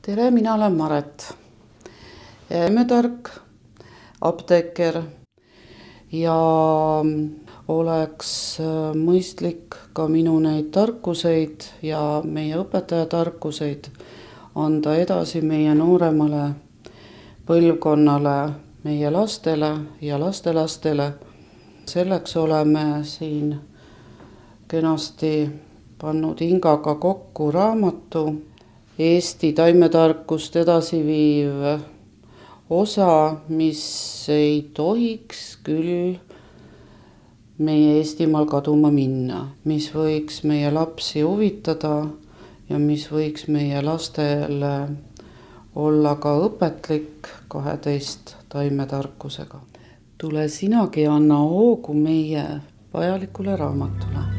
tere, mina olen Maret, imetark, apteeker ja oleks mõistlik ka minu neid tarkuseid ja meie õpetaja tarkuseid anda edasi meie nooremale põlvkonnale, meie lastele ja lastelastele. Selleks oleme siin kenasti pannud Ingaga kokku raamatu Eesti taimetarkust edasiviiv osa, mis ei tohiks küll meie Eestimaal kaduma minna, mis võiks meie lapsi huvitada ja mis võiks meie lastele olla ka õpetlik 12 taimetarkusega. Tule sinagi anna hoogu meie vajalikule raamatule.